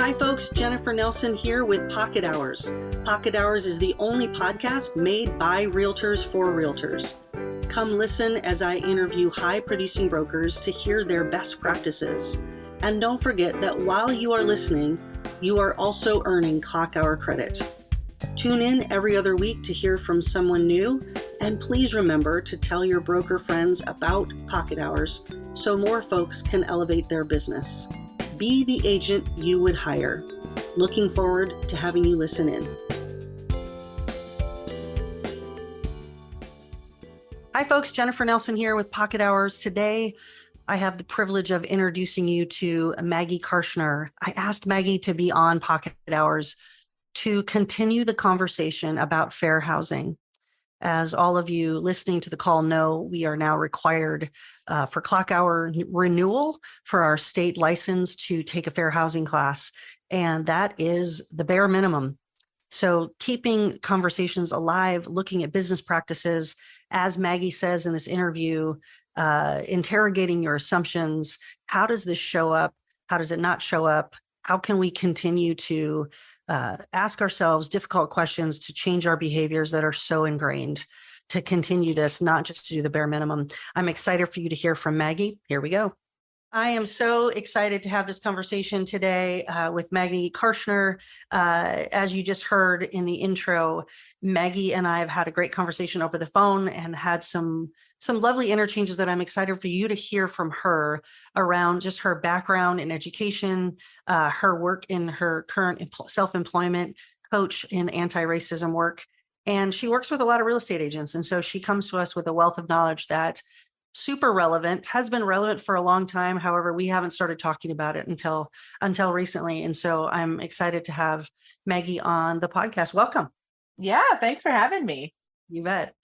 Hi folks, Jennifer Nelson here with Pocket Hours. Pocket Hours is the only podcast made by realtors for realtors. Come listen as I interview high-producing brokers to hear their best practices. And don't forget that while you are listening, you are also earning clock hour credit. Tune in every other week to hear from someone new, and please remember to tell your broker friends about Pocket Hours so more folks can elevate their business. Be the agent you would hire. Looking forward to having you listen in. Hi folks, Jennifer Nelson here with Pocket Hours. Today, I have the privilege of introducing you to Maggie Karshner. I asked Maggie to be on Pocket Hours to continue the conversation about fair housing. As all of you listening to the call know, we are now required for clock hour renewal for our state license to take a fair housing class, and that is the bare minimum. So keeping conversations alive, looking at business practices, as Maggie says in this interview, interrogating your assumptions. How does this show up? How does it not show up? How can we continue to ask ourselves difficult questions to change our behaviors that are so ingrained, to continue this, not just to do the bare minimum? I'm excited for you to hear from Maggie. Here we go. I am so excited to have this conversation today with Maggie Karshner. As you just heard in the intro, Maggie and I have had a great conversation over the phone and had some lovely interchanges that I'm excited for you to hear from her around just her background in education, her work in her current self-employment, coach in anti-racism work. And she works with a lot of real estate agents. And so she comes to us with a wealth of knowledge that super relevant, has been relevant for a long time. However, we haven't started talking about it until recently. And so I'm excited to have Maggie on the podcast. Welcome. Yeah, thanks for having me. You bet.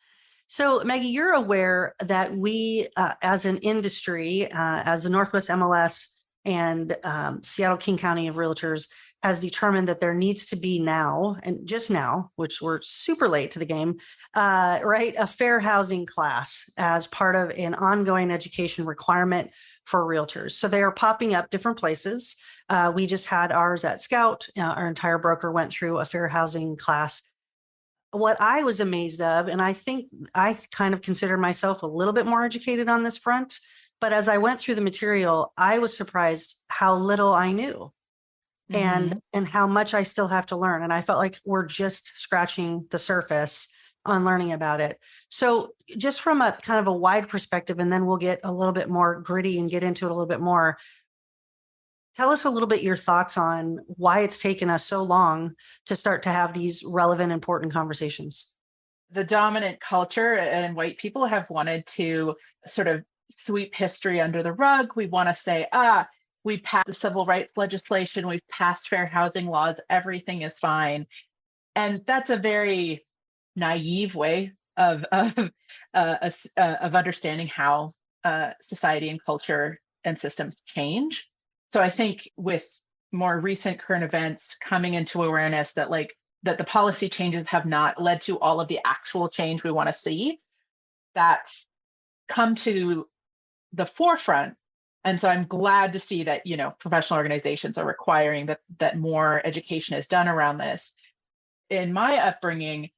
So Maggie, you're aware that we, as an industry, as the Northwest MLS and Seattle King County of Realtors, has determined that there needs to be now, and just now, which we're super late to the game, right, a fair housing class as part of an ongoing education requirement for realtors. So they are popping up different places. We just had ours at Scout. Our entire broker went through a fair housing class. What I was amazed of, and I think I kind of consider myself a little bit more educated on this front, but as I went through the material, I was surprised how little I knew. And how much I still have to learn. And I felt like we're just scratching the surface on learning about it. So just from a kind of a wide perspective, and then we'll get a little bit more gritty and get into it a little bit more. Tell us a little bit your thoughts on why it's taken us so long to start to have these relevant, important conversations. The dominant culture and white people have wanted to sort of sweep history under the rug. We want to say, we passed the civil rights legislation, we've passed fair housing laws, everything is fine. And that's a very naive way of understanding how society and culture and systems change. So I think with more recent current events coming into awareness that that the policy changes have not led to all of the actual change we want to see, that's come to the forefront. And so I'm glad to see that, professional organizations are requiring that more education is done around this. In my upbringing,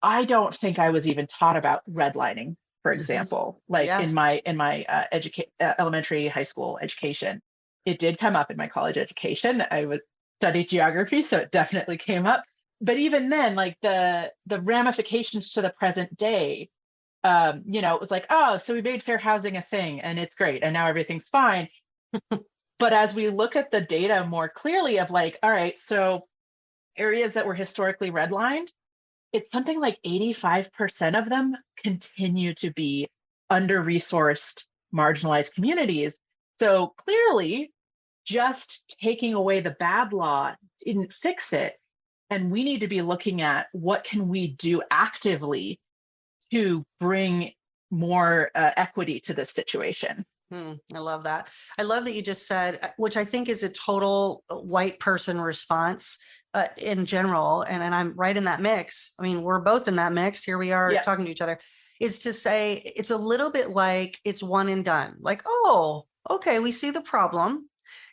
I don't think I was even taught about redlining, for example, in my elementary, high school education. It did come up in my college education. I studied geography, so it definitely came up. But even then, the ramifications to the present day, it was like, oh, so we made fair housing a thing and it's great. And now everything's fine. But as we look at the data more clearly of all right, so areas that were historically redlined, it's something like 85% of them continue to be under-resourced, marginalized communities. So clearly, just taking away the bad law didn't fix it. And we need to be looking at what can we do actively to bring more equity to this situation. I love that. I love that you just said, which I think is a total white person response in general. And I'm right in that mix. I mean, we're both in that mix. Here we are talking to each other. Is to say it's a little bit like it's one and done. Like, oh, okay, we see the problem.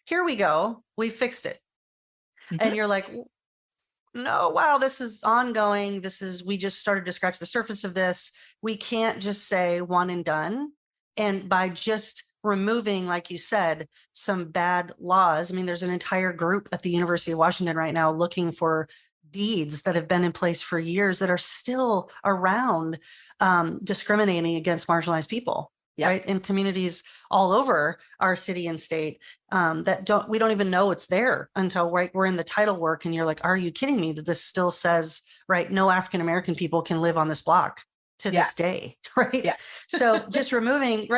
Here we go. We fixed it. Mhm. And you're like, no, wow, this is ongoing. We just started to scratch the surface of this. We can't just say one and done. And by just removing, like you said, some bad laws, I mean, there's an entire group at the University of Washington right now looking for deeds that have been in place for years that are still around, discriminating against marginalized people. Yeah. Right, in communities all over our city and state, that we don't even know it's there until we're in the title work, and you're like, are you kidding me that this still says, right, no African American people can live on this block to Yeah. this day. Right, Yeah. so just removing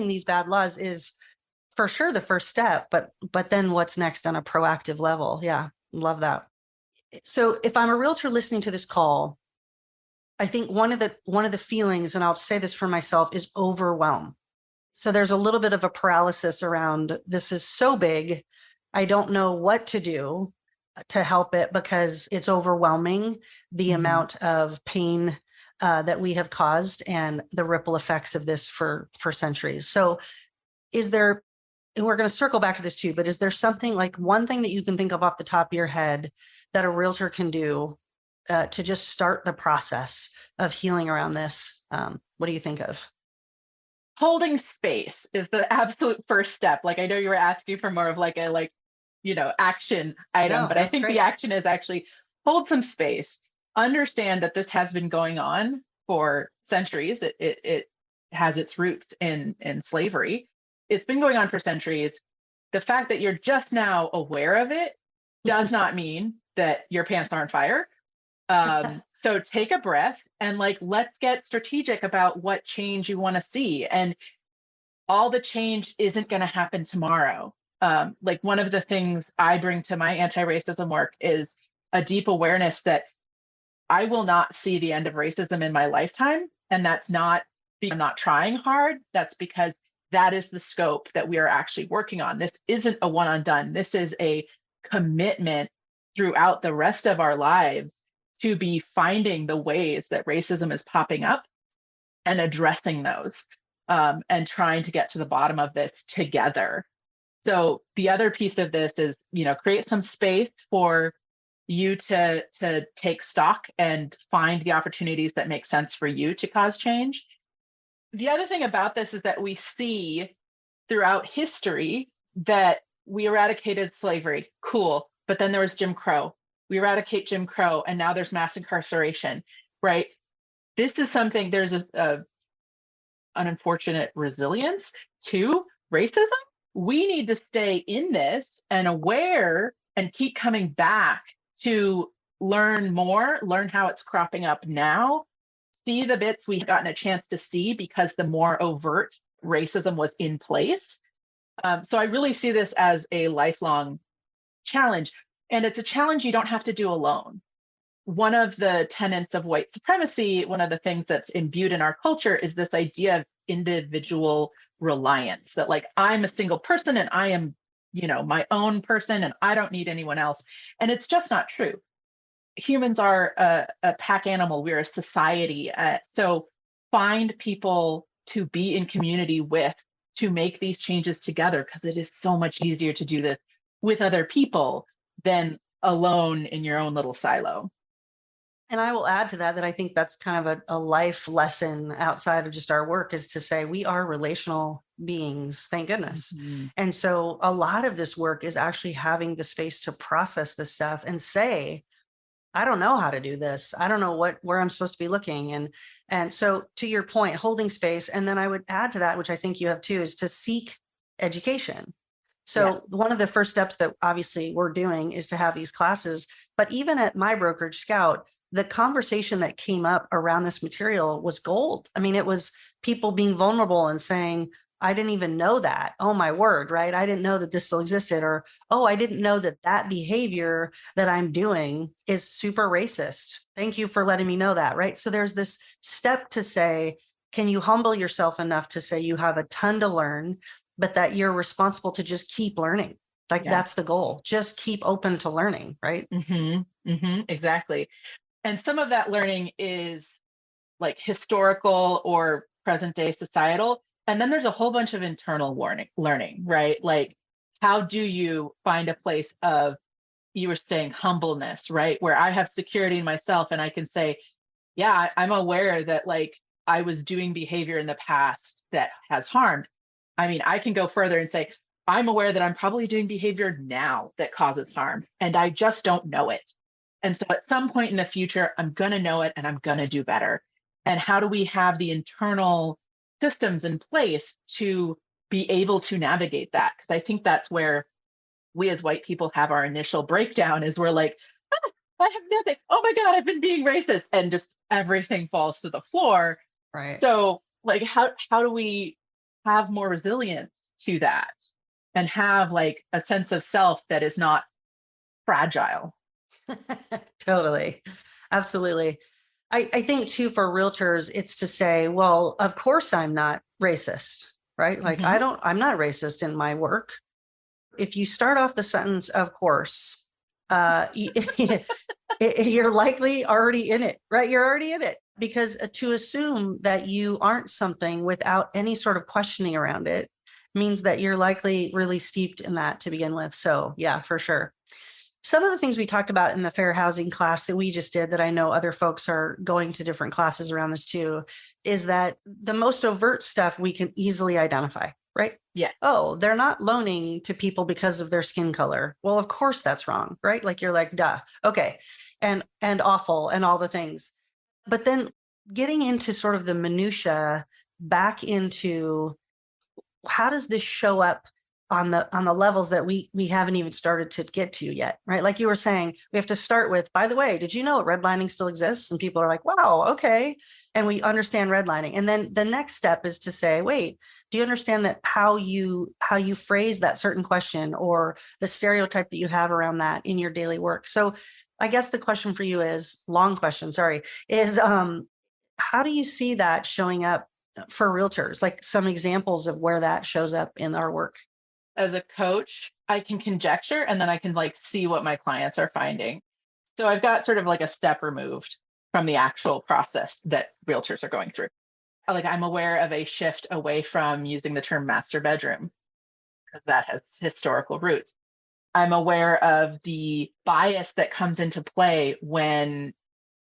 these bad laws is for sure the first step, but then what's next on a proactive level? Yeah, love that. So if I'm a realtor listening to this call, I think one of the feelings, and I'll say this for myself, is overwhelm. So there's a little bit of a paralysis around, this is so big, I don't know what to do to help it because it's overwhelming, the Mhm. amount of pain that we have caused and the ripple effects of this for centuries. So is there, and we're going to circle back to this too, but is there something, like one thing that you can think of off the top of your head that a realtor can do to just start the process of healing around this? What do you think of? Holding space is the absolute first step. Like I know you were asking for more of like a action item, No, but I that's think the great. action is actually hold some space. Understand that this has been going on for centuries. It has its roots in slavery. It's been going on for centuries. The fact that you're just now aware of it does not mean that your pants are on fire. So take a breath and let's get strategic about what change you want to see. And all the change isn't going to happen tomorrow. Like one of the things I bring to my anti-racism work is a deep awareness that I will not see the end of racism in my lifetime. And that's not because I'm not trying hard. That's because that is the scope that we are actually working on. This isn't a one and done. This is a commitment throughout the rest of our lives to be finding the ways that racism is popping up and addressing those, and trying to get to the bottom of this together. So the other piece of this is, create some space for you to take stock and find the opportunities that make sense for you to cause change. The other thing about this is that we see throughout history that we eradicated slavery. Cool. But then there was Jim Crow. We eradicate Jim Crow, and now there's mass incarceration, right? This is something, there's an unfortunate resilience to racism. We need to stay in this and aware and keep coming back to learn more, learn how it's cropping up now, see the bits we've gotten a chance to see because the more overt racism was in place. So I really see this as a lifelong challenge. And it's a challenge you don't have to do alone. One of the tenets of white supremacy, one of the things that's imbued in our culture is this idea of individual reliance, that I'm a single person and I am, my own person and I don't need anyone else. And it's just not true. Humans are a pack animal. We're a society. So find people to be in community with to make these changes together, because it is so much easier to do this with other people than alone in your own little silo. And I will add to that I think that's kind of a life lesson outside of just our work, is to say we are relational beings, thank goodness. Mhm. And so a lot of this work is actually having the space to process this stuff and say, I don't know how to do this. I don't know where I'm supposed to be looking. And so to your point, holding space. And then I would add to that, which I think you have too, is to seek education. Yeah. So one of the first steps that obviously we're doing is to have these classes. But even at my brokerage Scout, the conversation that came up around this material was gold. I mean, it was people being vulnerable and saying, I didn't even know that. Oh my word, right? I didn't know that this still existed. Or, oh, I didn't know that that behavior that I'm doing is super racist. Thank you for letting me know that, right? So there's this step to say, can you humble yourself enough to say you have a ton to learn, but that you're responsible to just keep learning? Like Yeah. that's the goal. Just keep open to learning, right? Exactly. And some of that learning is historical or present day societal. And then there's a whole bunch of internal learning, right? Like, how do you find a place of you were saying humbleness, right? Where I have security in myself and I can say, yeah, I'm aware that like I was doing behavior in the past that has harmed. I mean, I can go further and say, I'm aware that I'm probably doing behavior now that causes harm, and I just don't know it. And so at some point in the future, I'm going to know it and I'm going to do better. And how do we have the internal systems in place to be able to navigate that? Because I think that's where we as white people have our initial breakdown is we're like, "Ah, I have nothing. Oh my God, I've been being racist." And just everything falls to the floor. Right. So like how do we have more resilience to that and have like a sense of self that is not fragile? Totally. Absolutely. I think too, for realtors, it's to say, well, of course I'm not racist, right? Like Mhm. I'm not racist in my work. If you start off the sentence, of course, you're likely already in it, right? You're already in it, because to assume that you aren't something without any sort of questioning around it means that you're likely really steeped in that to begin with. So yeah, for sure. Some of the things we talked about in the fair housing class that we just did, that I know other folks are going to different classes around this too, is that the most overt stuff we can easily identify, right? Yes. Oh, they're not loaning to people because of their skin color. Well, of course that's wrong, right? Like you're like, duh, okay, and awful and all the things. But then getting into sort of the minutia, back into how does this show up on the levels that we haven't even started to get to yet, right? Like you were saying, we have to start with, by the way, did you know redlining still exists? And people are like, wow, okay. And we understand redlining. And then the next step is to say, wait, do you understand that how you phrase that certain question or the stereotype that you have around that in your daily work? So I guess the question for you is, long question, sorry, is how do you see that showing up for realtors? Like some examples of where that shows up in our work. As a coach, I can conjecture and then I can like see what my clients are finding. So I've got sort of like a step removed from the actual process that realtors are going through. Like I'm aware of a shift away from using the term master bedroom because that has historical roots. I'm aware of the bias that comes into play when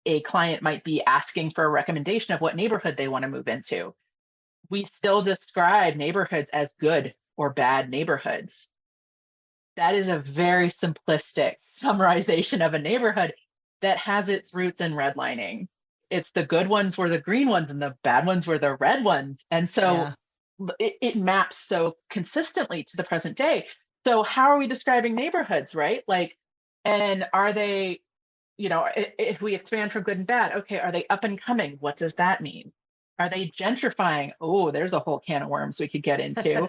a client might be asking for a recommendation of what neighborhood they want to move into. We still describe neighborhoods as good or bad neighborhoods. That is a very simplistic summarization of a neighborhood that has its roots in redlining. It's the good ones were the green ones and the bad ones were the red ones. And so Yeah. it maps so consistently to the present day. So how are we describing neighborhoods, right? Like, and are they, if we expand from good and bad, okay, are they up and coming? What does that mean? Are they gentrifying? Oh, there's a whole can of worms we could get into.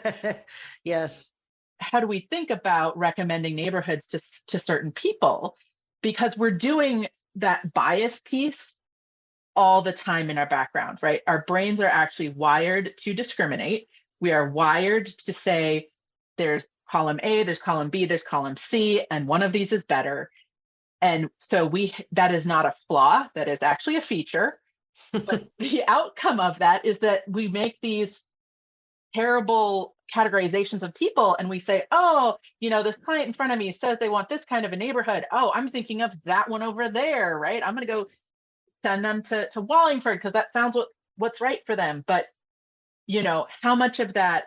Yes. How do we think about recommending neighborhoods to certain people? Because we're doing that bias piece all the time in our background, right? Our brains are actually wired to discriminate. We are wired to say there's column A, there's column B, there's column C, and one of these is better. And so that is not a flaw, that is actually a feature. But the outcome of that is that we make these terrible categorizations of people and we say, oh, this client in front of me says they want this kind of a neighborhood. Oh, I'm thinking of that one over there, right? I'm going to go send them to Wallingford because that sounds what's right for them. But how much of that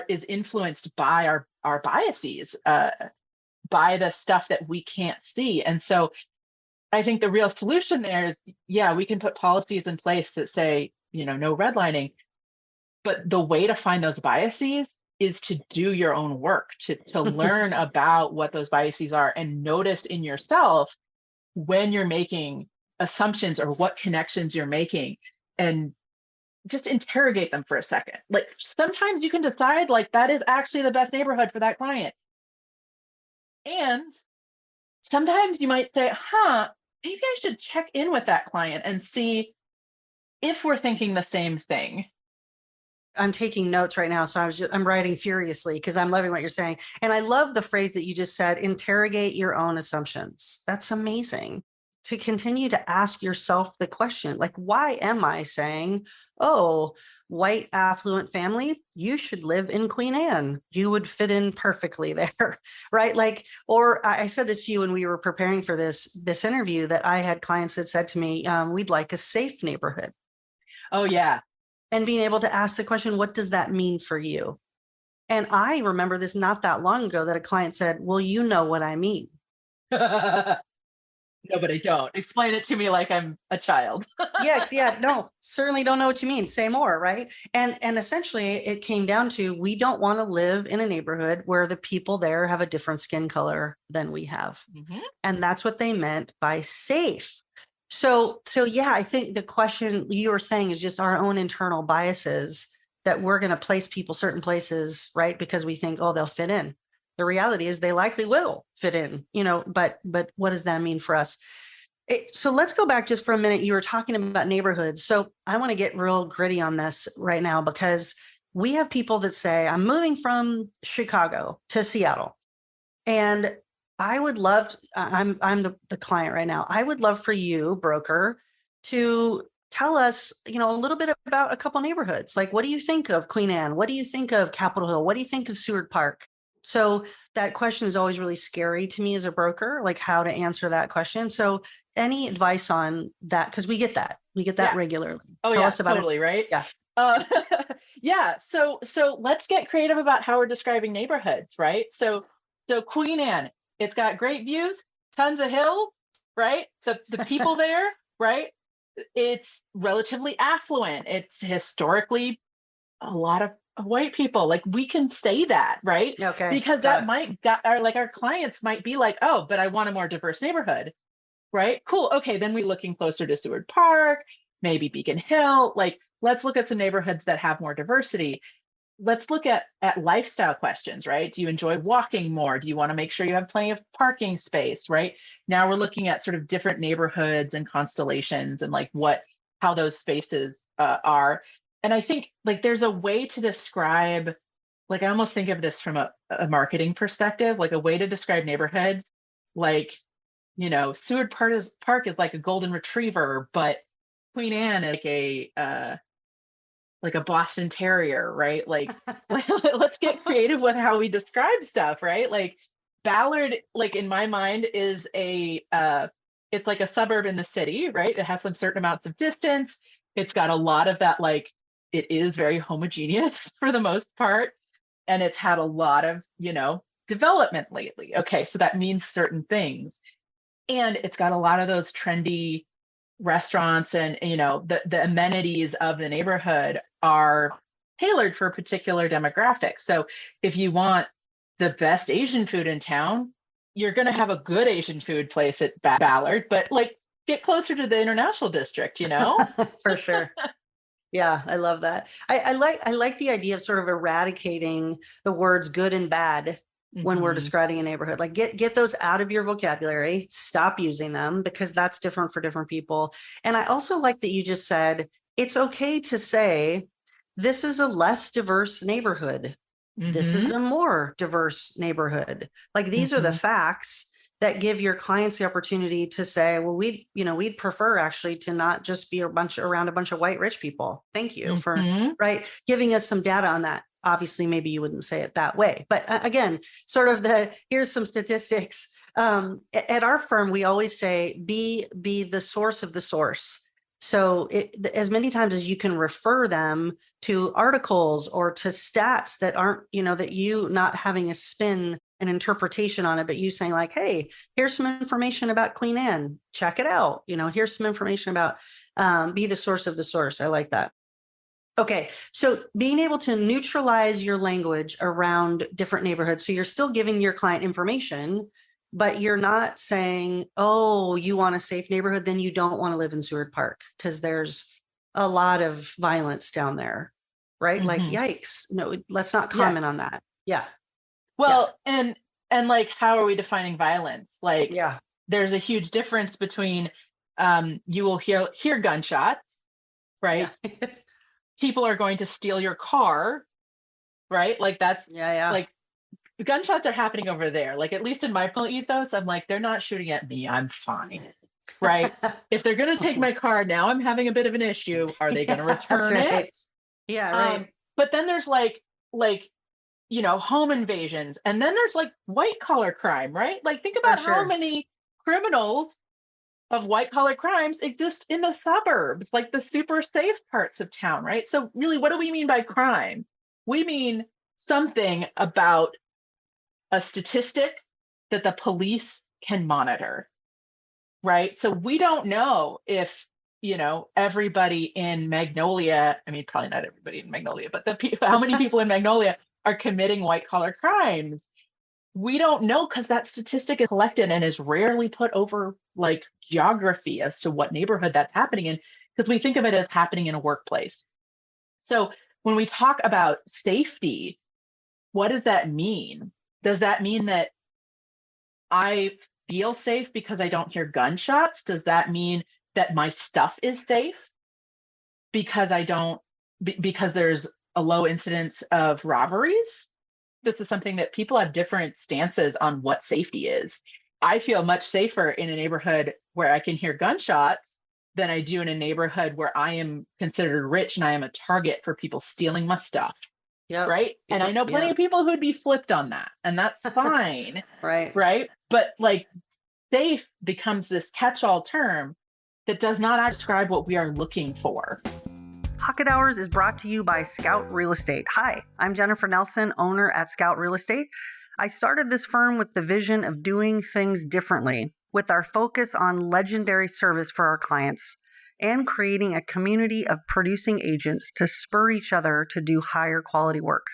is influenced by our biases, by the stuff that we can't see. And so I think the real solution there is, yeah, we can put policies in place that say, no redlining. But the way to find those biases is to do your own work, to learn about what those biases are and notice in yourself when you're making assumptions or what connections you're making, and just interrogate them for a second. Like sometimes you can decide like that is actually the best neighborhood for that client. And sometimes you might say, maybe I should check in with that client and see if we're thinking the same thing. I'm taking notes right now. So I'm writing furiously because I'm loving what you're saying. And I love the phrase that you just said, interrogate your own assumptions. That's amazing. to continue to ask yourself the question, like, why am I saying, oh, white affluent family, you should live in Queen Anne. You would fit in perfectly there, right? Like, or I said this to you when we were preparing for this interview, that I had clients that said to me, we'd like a safe neighborhood. Oh, yeah. And being able to ask the question, what does that mean for you? And I remember this not that long ago that a client said, well, you know what I mean. No, but I don't. Explain it to me like I'm a child. Yeah, no, certainly don't know what you mean. Say more, right? And essentially it came down to, we don't want to live in a neighborhood where the people there have a different skin color than we have. Mhm. And that's what they meant by safe. So yeah, I think the question you were saying is just our own internal biases, that we're going to place people certain places, right? Because we think, oh, they'll fit in. The reality is they likely will fit in, but what does that mean for us? So let's go back just for a minute. You were talking about neighborhoods. So I want to get real gritty on this right now, because we have people that say, I'm moving from Chicago to Seattle. And I would love, I'm the client right now. I would love for you, broker, to tell us, a little bit about a couple neighborhoods. Like, what do you think of Queen Anne? What do you think of Capitol Hill? What do you think of Seward Park? So that question is always really scary to me as a broker, like how to answer that question. So any advice on that? Because we get that Yeah. regularly. Oh, Tell yeah, us about totally, it. right? Yeah. Uh, yeah. So let's get creative about how we're describing neighborhoods, right? So Queen Anne, it's got great views, tons of hills, right? The people there, right? It's relatively affluent. It's historically a lot of white people. Like, we can say that, right? Okay. Because Got that it. might got our clients might be like, oh, but I want a more diverse neighborhood, right? Cool. Okay, then we're looking closer to Seward Park, maybe Beacon Hill. Like, let's look at some neighborhoods that have more diversity. Let's look at lifestyle questions, right? Do you enjoy walking more? Do you want to make sure you have plenty of parking space, right? Now we're looking at sort of different neighborhoods and constellations, and like how those spaces are. And I think, like, there's a way to describe, like, I almost think of this from a marketing perspective, like a way to describe neighborhoods, like, Seward Park is like a golden retriever, but Queen Anne is like a Boston Terrier, right? Like, let's get creative with how we describe stuff, right? Like, Ballard, like, in my mind, is it's like a suburb in the city, right? It has some certain amounts of distance. It's got a lot of that, like, it is very homogeneous for the most part, and it's had a lot of, development lately. Okay, so that means certain things. And it's got a lot of those trendy restaurants, and the amenities of the neighborhood are tailored for a particular demographic. So if you want the best Asian food in town, you're going to have a good Asian food place at Ballard, but, like, get closer to the International District, For sure. Yeah, I love that. I like the idea of sort of eradicating the words good and bad when we're Mhm. describing a neighborhood. Like, get those out of your vocabulary, stop using them, because that's different for different people. And I also like that you just said it's okay to say this is a less diverse neighborhood. This is Mhm. a more diverse neighborhood. Like, these are the Mhm. facts that give your clients the opportunity to say, well, we'd prefer actually to not just be around a bunch of white rich people. Thank you for, Mhm. right, giving us some data on that. Obviously, maybe you wouldn't say it that way, but again, sort of here's some statistics. At our firm, we always say, be the source of the source. So as many times as you can refer them to articles or to stats that aren't, that you not having a spin, an interpretation on it, but you saying like, hey, here's some information about Queen Anne, check it out. Here's some information about, be the source of the source. I like that. Okay, so being able to neutralize your language around different neighborhoods. So you're still giving your client information, but you're not saying, oh, you want a safe neighborhood, then you don't want to live in Seward Park because there's a lot of violence down there, right? Like, Mhm. yikes. No, let's not Yeah. comment on that. Yeah, yeah, Well, and like, how are we defining violence? Like, yeah, there's a huge difference between, you will hear gunshots, yeah, right? People are going to steal your car, right? Like, that's, yeah, yeah. like, gunshots are happening over there. Like, at least in my personal ethos, I'm like, they're not shooting at me. I'm fine. right? If they're going to take my car, now I'm having a bit of an issue. Are they going to Yeah, that's return it? right. Yeah, right. But then there's like, home invasions. And then there's like white collar crime, right? Like, think For about how sure. many criminals of white collar crimes exist in the suburbs, like the super safe parts of town, right? So, really, what do we mean by crime? We mean something about a statistic that the police can monitor, right? So, we don't know if everybody in Magnolia, I mean, probably not everybody in Magnolia, but how many people in Magnolia are committing white collar crimes? We don't know, because that statistic is collected and is rarely put over like geography as to what neighborhood that's happening in, because we think of it as happening in a workplace. So when we talk about safety, what does that mean? Does that mean that I feel safe because I don't hear gunshots? Does that mean that my stuff is safe because I don't because there's a low incidence of robberies? This is something that people have different stances on what safety is. I feel much safer in a neighborhood where I can hear gunshots than I do in a neighborhood where I am considered rich and I am a target for people stealing my stuff. Yep. Right. And I Yep. know plenty Yep. of people who'd be flipped on that, and that's fine. Right. Right. But like, safe becomes this catch all term that does not describe what we are looking for. Pocket Hours is brought to you by Scout Real Estate. Hi, I'm Jennifer Nelson, owner at Scout Real Estate. I started this firm with the vision of doing things differently, with our focus on legendary service for our clients and creating a community of producing agents to spur each other to do higher quality work.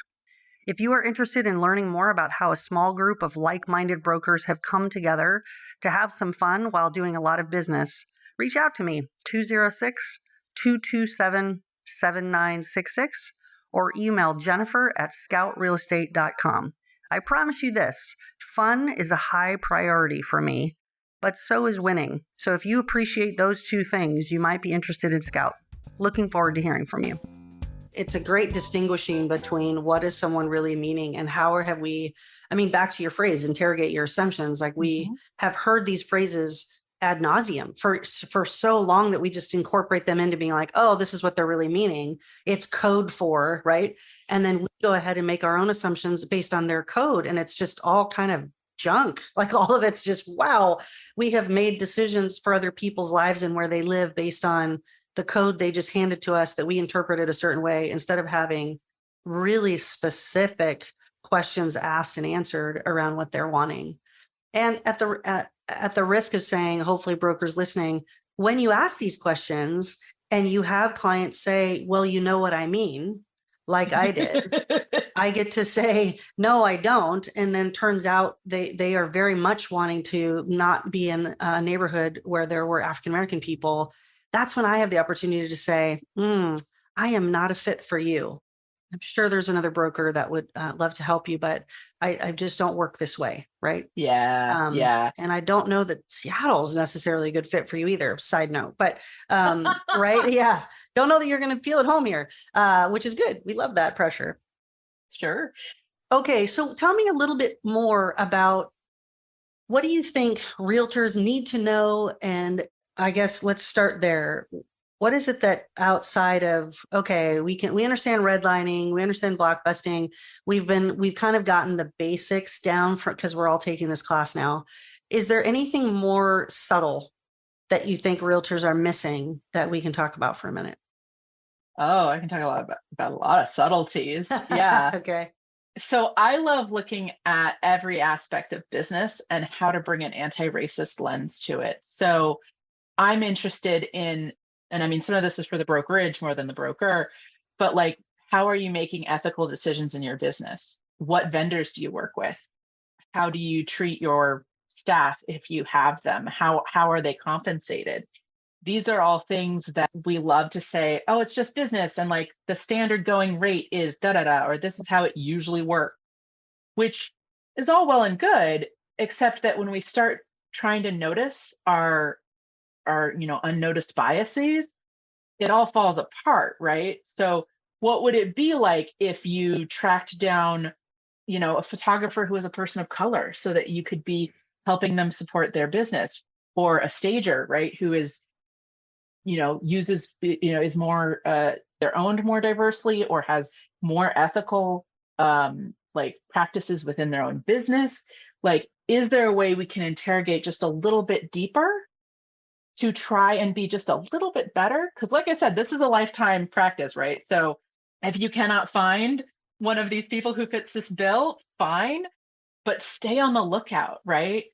If you are interested in learning more about how a small group of like-minded brokers have come together to have some fun while doing a lot of business, reach out to me, 206-227-7966, or email jennifer@scoutrealestate.com. I promise you this, fun is a high priority for me, but so is winning. So if you appreciate those two things, you might be interested in Scout. Looking forward to hearing from you. It's a great distinguishing between what is someone really meaning and how have we, I mean, back to your phrase, interrogate your assumptions. Like we have heard these phrases ad nauseum for so long that we just incorporate them into being like, oh, this is what they're really meaning. It's code for, right? And then we go ahead and make our own assumptions based on their code. And it's just all kind of junk. Like all of it's just, wow, we have made decisions for other people's lives and where they live based on the code they just handed to us that we interpreted a certain way, instead of having really specific questions asked and answered around what they're wanting. And at the risk of saying, hopefully brokers listening, when you ask these questions and you have clients say, well, you know what I mean, like I did, I get to say, no, I don't. And then turns out they are very much wanting to not be in a neighborhood where there were African-American people. That's when I have the opportunity to say, I am not a fit for you. I'm sure there's another broker that would love to help you, but I just don't work this way, right? Yeah. And I don't know that Seattle is necessarily a good fit for you either, side note, but right? Yeah. Don't know that you're going to feel at home here, which is good. We love that pressure. Sure. Okay. So tell me a little bit more about what do you think realtors need to know? And I guess let's start there. What is it that outside of, okay, we understand redlining, we understand blockbusting. We've kind of gotten the basics down because we're all taking this class now. Is there anything more subtle that you think realtors are missing that we can talk about for a minute? Oh, I can talk a lot about a lot of subtleties. Yeah. Okay. So I love looking at every aspect of business and how to bring an anti-racist lens to it. So I'm interested in, and I mean, some of this is for the brokerage more than the broker, but like, how are you making ethical decisions in your business? What vendors do you work with? How do you treat your staff if you have them? How are they compensated? These are all things that we love to say, oh, it's just business. And like the standard going rate is da da da, or this is how it usually works, which is all well and good, except that when we start trying to notice our unnoticed biases, it all falls apart, right? So what would it be like if you tracked down, a photographer who is a person of color so that you could be helping them support their business? or a stager, right, who is, uses, is more, they're owned more diversely or has more ethical, like practices within their own business. Like, is there a way we can interrogate just a little bit deeper to try and be just a little bit better? Because, like I said, this is a lifetime practice, right? So if you cannot find one of these people who fits this bill, fine, but stay on the lookout, right?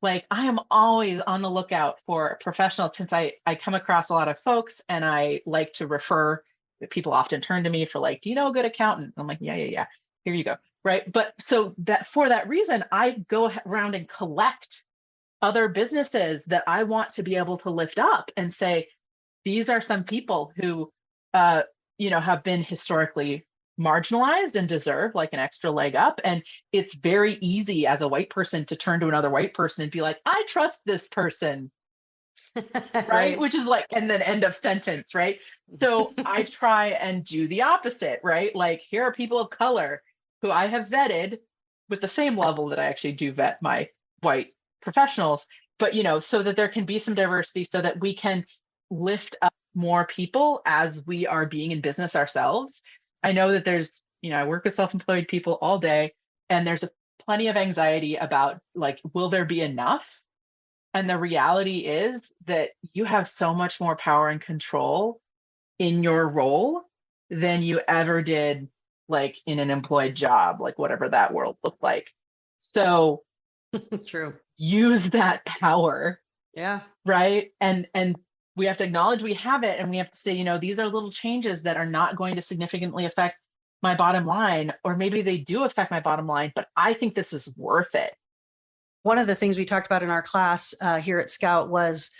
Like, I am always on the lookout for professionals, since I come across a lot of folks and I like to refer. People often turn to me for, like, do you know a good accountant? I'm like, yeah, yeah, yeah. Here you go. Right. But so that, for that reason, I go around and collect other businesses that I want to be able to lift up and say, these are some people who, uh, have been historically marginalized and deserve like an extra leg up. And it's very easy as a white person to turn to another white person and be like, I trust this person, right? Right. Which is like, and then end of sentence, right? So I try and do the opposite, right? Like, here are people of color who I have vetted with the same level that I actually do vet my white professionals, but, so that there can be some diversity, so that we can lift up more people as we are being in business ourselves. I know that there's, I work with self-employed people all day, and there's plenty of anxiety about, like, will there be enough? And the reality is that you have so much more power and control in your role than you ever did, like, in an employed job, like whatever that world looked like. So True. use that power, Yeah. right? And we have to acknowledge we have it, and we have to say, these are little changes that are not going to significantly affect my bottom line, or maybe they do affect my bottom line, but I think this is worth it. One of the things we talked about in our class here at Scout was,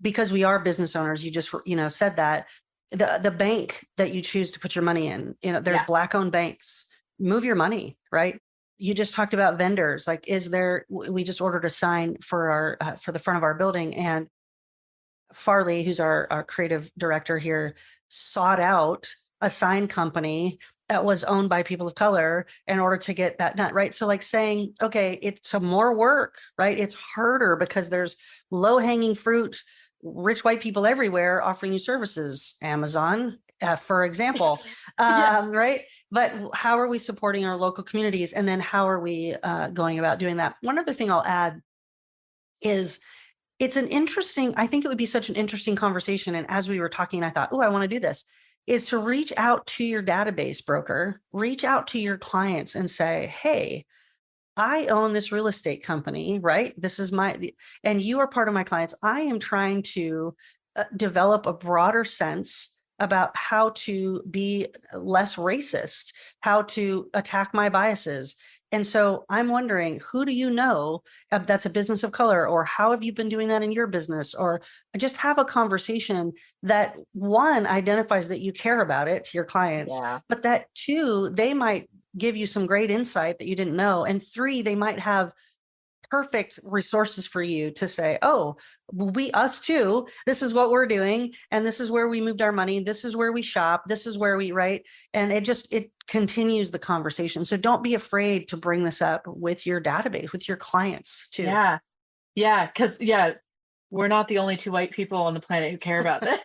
because we are business owners, you just said that the bank that you choose to put your money in, there's Yeah. Black owned banks. Move your money, right? You just talked about vendors. Like, we just ordered a sign for our for the front of our building, and Farley, who's our creative director here, sought out a sign company that was owned by people of color in order to get that done, right? So, like, saying, okay, it's some more work, right? It's harder because there's low hanging fruit, rich white people everywhere offering you services, Amazon, for example, Yeah. right? But how are we supporting our local communities? And then how are we going about doing that? One other thing I'll add is, I think it would be such an interesting conversation. And as we were talking, I thought, oh, I want to do this, is to reach out to your database broker, reach out to your clients and say, hey, I own this real estate company, right? This is and you are part of my clients. I am trying to develop a broader sense about how to be less racist, how to attack my biases. And so I'm wondering, who do you know that's a business of color, or how have you been doing that in your business? Or just have a conversation that, one, identifies that you care about it to your clients, Yeah. but that two, they might give you some great insight that you didn't know. And three, they might have perfect resources for you to say, oh, us too, this is what we're doing. And this is where we moved our money. This is where we shop. This is where we write. And it continues the conversation. So don't be afraid to bring this up with your database, with your clients too. Yeah. Yeah. Cause we're not the only two white people on the planet who care about this.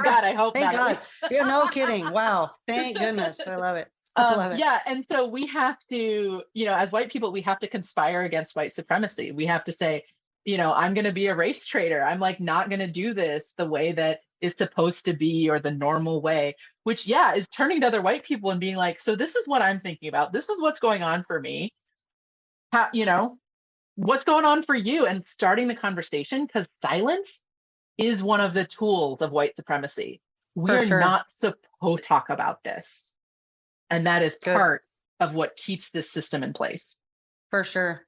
God, I hope Thank not. At God. least. Yeah, no kidding. Wow. Thank goodness. I love it. I love it. Yeah. And so we have to, as white people, we have to conspire against white supremacy. We have to say, I'm going to be a race traitor. I'm, like, not going to do this the way that is supposed to be, or the normal way, which, is turning to other white people and being like, so this is what I'm thinking about. This is what's going on for me. How, what's going on for you, and starting the conversation, because silence is one of the tools of white supremacy. We For are sure. not supposed to talk about this. And that is Good. part of what keeps this system in place. For sure.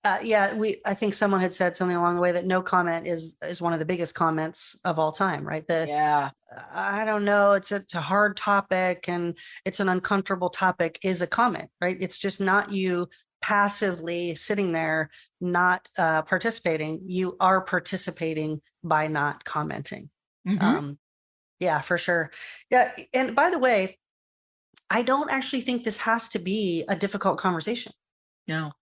I think someone had said something along the way that no comment is one of the biggest comments of all time, right? Yeah. I don't know, it's a hard topic and it's an uncomfortable topic is a comment, right? It's just not you passively sitting there, not participating. You are participating by not commenting. Mm-hmm. Yeah, for sure. Yeah. And by the way, I don't actually think this has to be a difficult conversation. No.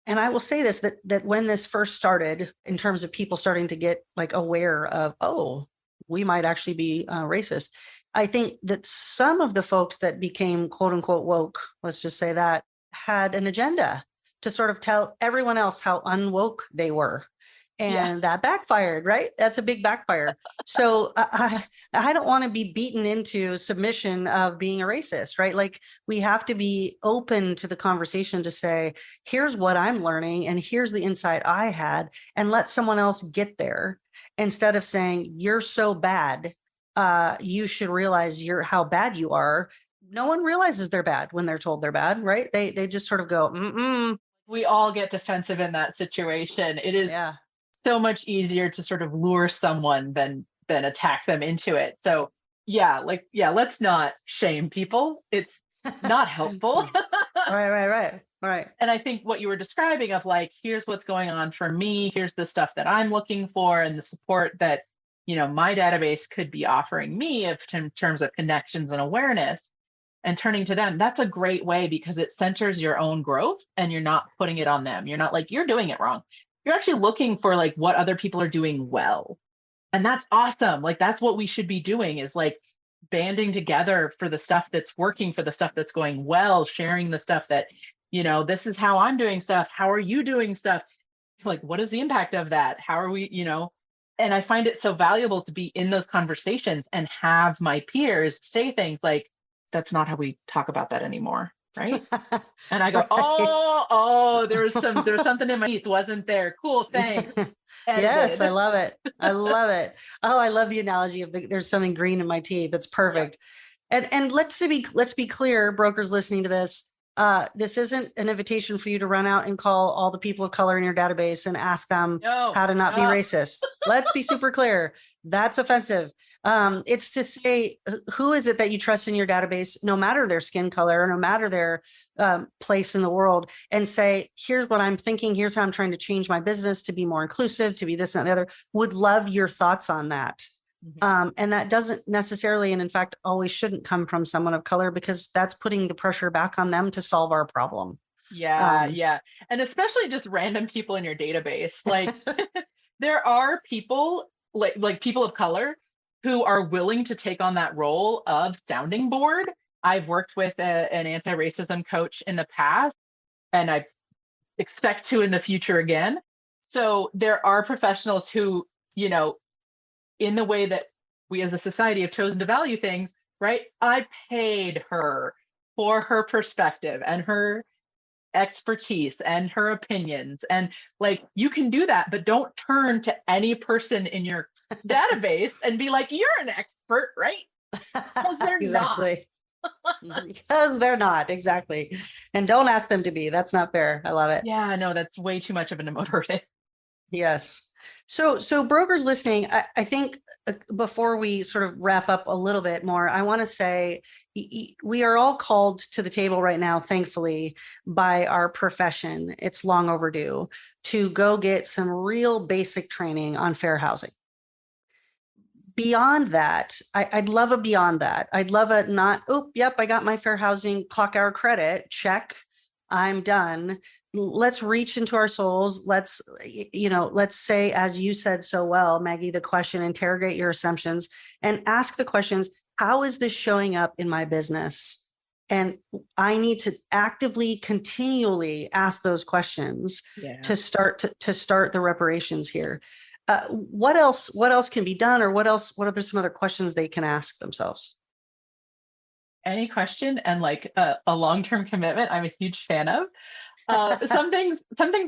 And I will say this, that when this first started, in terms of people starting to get like aware of, oh, we might actually be racist. I think that some of the folks that became quote unquote woke, let's just say that, had an agenda to sort of tell everyone else how unwoke they were. Yeah. And that backfired, right? That's a big backfire. So I don't want to be beaten into submission of being a racist, right? Like we have to be open to the conversation to say, here's what I'm learning and here's the insight I had, and let someone else get there instead of saying, you're so bad. You should realize how bad you are. No one realizes they're bad when they're told they're bad, right? They just sort of go, mm-mm. We all get defensive in that situation. It is Yeah. so much easier to sort of lure someone than attack them into it. So yeah, like yeah, let's not shame people. It's not helpful. Right. And I think what you were describing of like, here's what's going on for me, here's the stuff that I'm looking for and the support that, my database could be offering me in terms of connections and awareness, and turning to them, that's a great way because it centers your own growth and you're not putting it on them. You're not like, you're doing it wrong. You're actually looking for like what other people are doing well. And that's awesome. Like that's what we should be doing, is like banding together for the stuff that's working, for the stuff that's going well, sharing the stuff that, this is how I'm doing stuff. How are you doing stuff? Like, what is the impact of that? How are we, and I find it so valuable to be in those conversations and have my peers say things like, that's not how we talk about that anymore. Right. And I go, Right. oh, there's something in my teeth, wasn't there? Cool, thanks. Yes, I Edited. love it. I love it. Oh, I love the analogy of there's something green in my teeth. That's Yeah. perfect. And let's be clear, brokers listening to this. This isn't an invitation for you to run out and call all the people of color in your database and ask them No, how to not be no. racist. Let's be super clear. That's offensive. It's to say, who is it that you trust in your database, no matter their skin color, no matter their place in the world, and say, here's what I'm thinking. Here's how I'm trying to change my business to be more inclusive, to be this and the other. Would love your thoughts on that. And that doesn't necessarily, and in fact, always shouldn't come from someone of color, because that's putting the pressure back on them to solve our problem. Yeah, Um, yeah. And especially just random people in your database. Like there are people like people of color who are willing to take on that role of sounding board. I've worked with an anti-racism coach in the past, and I expect to in the future again. So there are professionals who, in the way that we as a society have chosen to value things, right? I paid her for her perspective and her expertise and her opinions. And like, you can do that, but don't turn to any person in your database and be like, you're an expert, right? Because they're not. exactly. Because they're not, exactly. And don't ask them to be. That's not fair. I love it. Yeah, no, that's way too much of an emotive. Yes. So brokers listening, I think before we sort of wrap up a little bit more, I want to say we are all called to the table right now, thankfully, by our profession. It's long overdue to go get some real basic training on fair housing. Beyond that, I'd love a beyond that. I'd love a not, oh, yep, I got my fair housing clock hour credit, check, I'm done. Let's reach into our souls. Let's say, as you said so well, Maggie, the question, interrogate your assumptions and ask the questions, how is this showing up in my business? And I need to actively, continually ask those questions to start the reparations here. What else can be done, or what are some other questions they can ask themselves? Any question and like a long-term commitment, I'm a huge fan of. Some things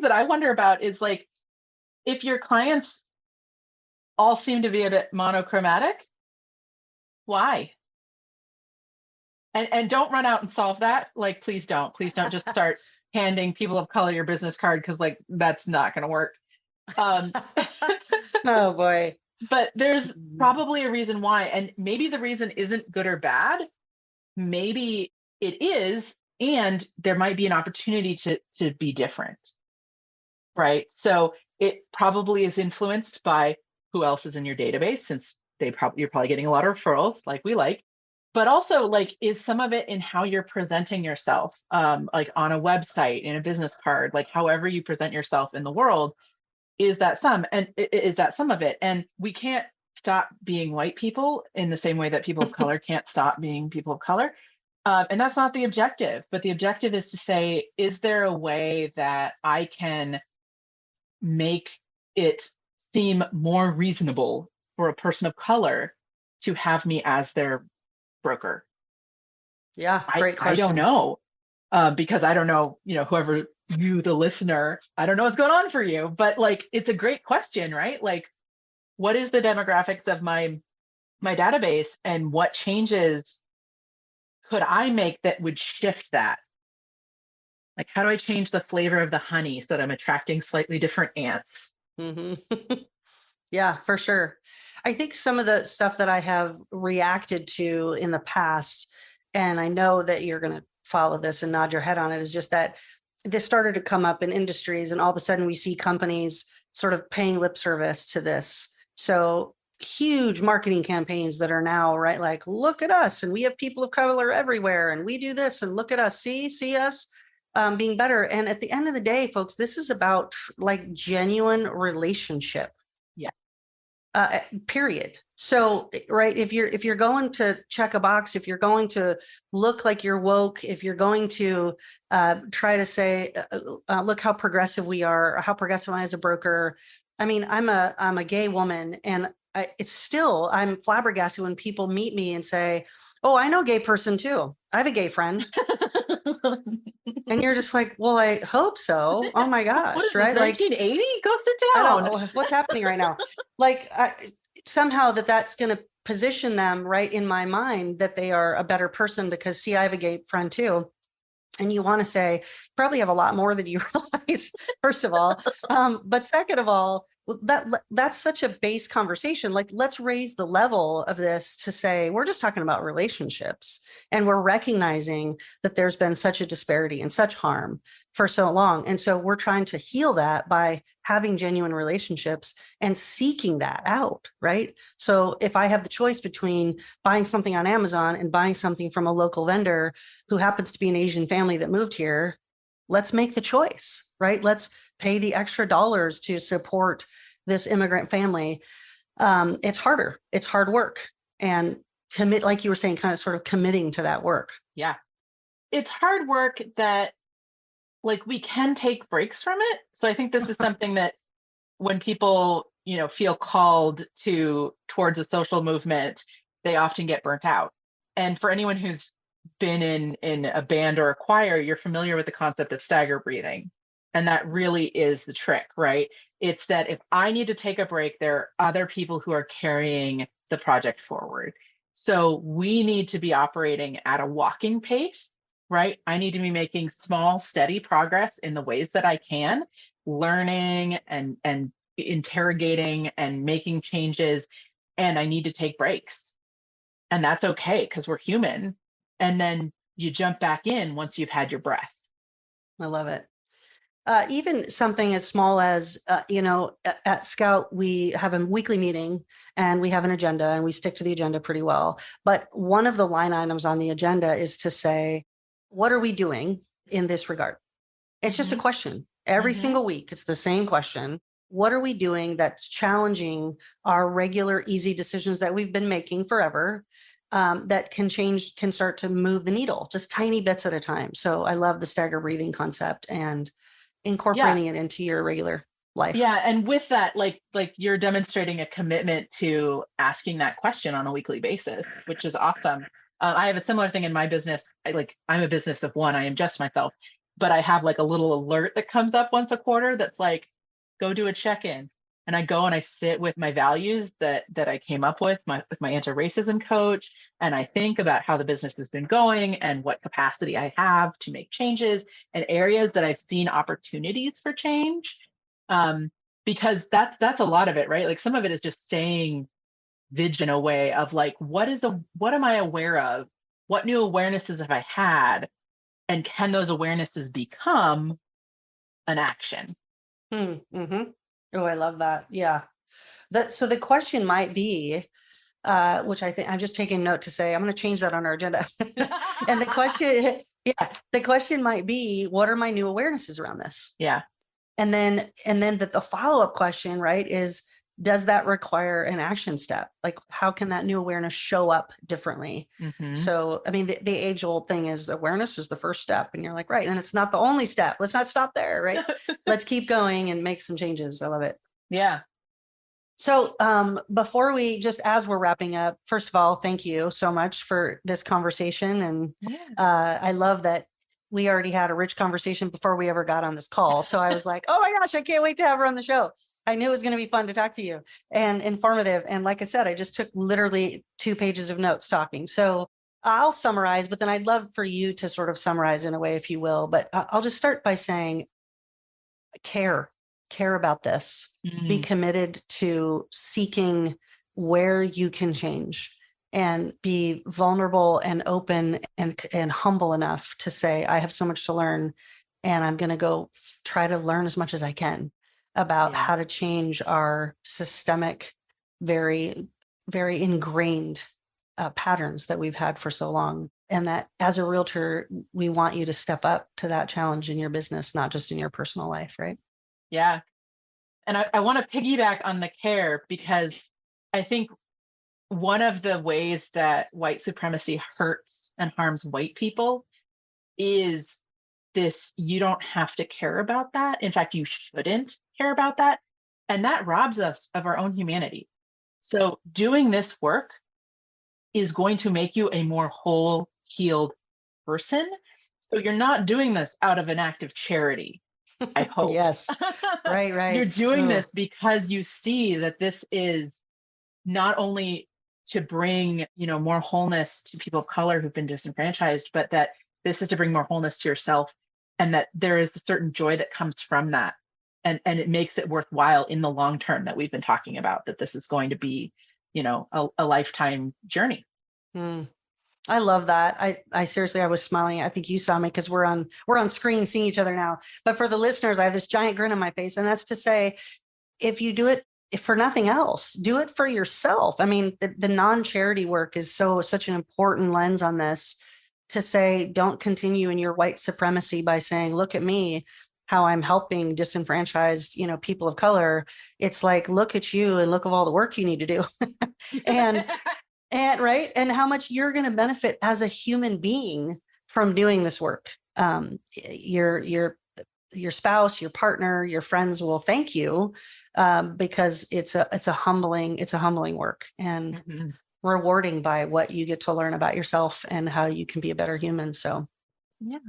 that I wonder about is like, if your clients all seem to be a bit monochromatic, why? And don't run out and solve that. Like, please don't just start handing people of color your business card, because like that's not going to work. Oh boy. But there's probably a reason why, and maybe the reason isn't good or bad. Maybe it is, and there might be an opportunity to be different, right? So it probably is influenced by who else is in your database, since you're probably getting a lot of referrals, like we like. but also like, is some of it in how you're presenting yourself, like on a website, in a business card, like however you present yourself in the world, is that is that some of it? And we can't stop being white people in the same way that people of color can't stop being people of color. And that's not the objective, but the objective is to say, is there a way that I can make it seem more reasonable for a person of color to have me as their broker? Yeah, I great I don't question. know, because I don't know, whoever you, the listener, I don't know what's going on for you, but like, it's a great question, right? Like, what is the demographics of my database, and what changes could I make that would shift that? Like, how do I change the flavor of the honey so that I'm attracting slightly different ants? Hmm. Yeah, for sure. I think some of the stuff that I have reacted to in the past, and I know that you're going to follow this and nod your head on it, is just that this started to come up in industries, and all of a sudden we see companies sort of paying lip service to this. So huge marketing campaigns that are now, right, like, look at us, and we have people of color everywhere, and we do this, and look at us, see us being better. And at the end of the day, folks, this is about like genuine relationship, Yeah. period. So, right, if you're going to check a box, if you're going to look like you're woke, if you're going to try to say, look how progressive we are, or how progressive I am as a broker. I mean, I'm a gay woman, and I'm flabbergasted when people meet me and say, "Oh, I know a gay person too. I have a gay friend." And you're just like, "Well, I hope so. Oh my What gosh," is this, right? Like, 1980? Go sit I don't down. know what's happening right now. Like, somehow that's going to position them right in my mind that they are a better person because, see, I have a gay friend too. And you want to say, probably have a lot more than you realize, first of all. But second of all, that's such a base conversation. Like, let's raise the level of this to say, we're just talking about relationships. And we're recognizing that there's been such a disparity and such harm for so long. And so we're trying to heal that by having genuine relationships and seeking that out, right? So if I have the choice between buying something on Amazon and buying something from a local vendor who happens to be an Asian family that moved here, let's make the choice, right? Let's pay the extra dollars to support this immigrant family. It's harder. It's hard work. And commit, like you were saying, kind of sort of committing to that work. Yeah. It's hard work that, like, we can take breaks from it. So I think this is something that when people, feel called towards a social movement, they often get burnt out. And for anyone who's been in a band or a choir, you're familiar with the concept of stagger breathing. And that really is the trick, right? It's that if I need to take a break, there are other people who are carrying the project forward. So we need to be operating at a walking pace, right? I need to be making small, steady progress in the ways that I can, learning and interrogating and making changes. And I need to take breaks. And that's okay because we're human. And then you jump back in once you've had your breath. I love it. Even something as small as, at Scout, we have a weekly meeting and we have an agenda and we stick to the agenda pretty well. But one of the line items on the agenda is to say, what are we doing in this regard? It's just a Mm-hmm. question. Every Mm-hmm. single week, it's the same question. What are we doing that's challenging our regular, easy decisions that we've been making forever, that can start to move the needle, just tiny bits at a time? So I love the stagger breathing concept and Yeah. incorporating it into your regular life. Yeah. And with that, like you're demonstrating a commitment to asking that question on a weekly basis, which is awesome. I have a similar thing in my business. I'm a business of one, I am just myself, but I have like a little alert that comes up once a quarter that's like, go do a check-in. And I go and I sit with my values that I came up with my anti-racism coach. And I think about how the business has been going and what capacity I have to make changes and areas that I've seen opportunities for change. Because that's a lot of it, right? Like some of it is just staying vigilant away of like, what am I aware of? What new awarenesses have I had? And can those awarenesses become an action? Mm-hmm. Oh, I love that. Yeah. So the question might be, which I think I'm just taking note to say I'm going to change that on our agenda. And the question might be, what are my new awarenesses around this? Yeah. And then the follow-up question, right, is, does that require an action step? Like, how can that new awareness show up differently? Mm-hmm. So, I mean, the age-old thing is awareness is the first step. And you're like, right. And it's not the only step. Let's not stop there, right? Let's keep going and make some changes. I love it. Yeah. So before we as we're wrapping up, first of all, thank you so much for this conversation. And I love that we already had a rich conversation before we ever got on this call. So I was like, oh my gosh, I can't wait to have her on the show. I knew it was going to be fun to talk to you and informative. And like I said, I just took literally 2 pages of notes talking. So I'll summarize, but then I'd love for you to sort of summarize in a way, if you will. But I'll just start by saying, care about this. Be committed to seeking where you can change, and be vulnerable and open and humble enough to say, I have so much to learn, and I'm going to go try to learn as much as I can about how to change our systemic, very, very ingrained patterns that we've had for so long. And that as a realtor, we want you to step up to that challenge in your business, not just in your personal life, right? Yeah. And I want to piggyback on the care, because I think one of the ways that white supremacy hurts and harms white people is this: you don't have to care about that. In fact, you shouldn't care about that. And that robs us of our own humanity. So doing this work is going to make you a more whole, healed person. So you're not doing this out of an act of charity, I hope. Yes. Right. You're doing this because you see that this is not only to bring, more wholeness to people of color who've been disenfranchised, but that this is to bring more wholeness to yourself, and that there is a certain joy that comes from that. And it makes it worthwhile in the long term that we've been talking about, that this is going to be, a lifetime journey. I love that. I seriously, I was smiling. I think you saw me because we're on screen seeing each other now. But for the listeners, I have this giant grin on my face. And that's to say, if you do it for nothing else, do it for yourself. I mean, the non-charity work is such an important lens on this, to say, don't continue in your white supremacy by saying, look at me, how I'm helping disenfranchised, people of color. It's like, look at you and look at all the work you need to do. And right. And how much you're going to benefit as a human being from doing this work. Your spouse, your partner, your friends will thank you, because it's a humbling work, and rewarding by what you get to learn about yourself and how you can be a better human. So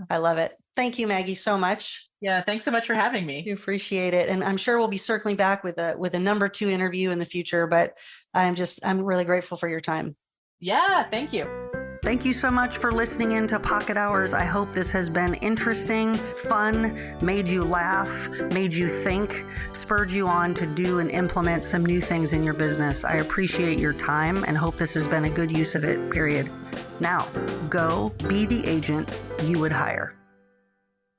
I love it. Thank you, Maggie, so much. Yeah. Thanks so much for having me. You appreciate it. And I'm sure we'll be circling back with a number 2 interview in the future, but I'm really grateful for your time. Yeah. Thank you. Thank you so much for listening into Pocket Hours. I hope this has been interesting, fun, made you laugh, made you think, spurred you on to do and implement some new things in your business. I appreciate your time and hope this has been a good use of it, period. Now, go be the agent you would hire.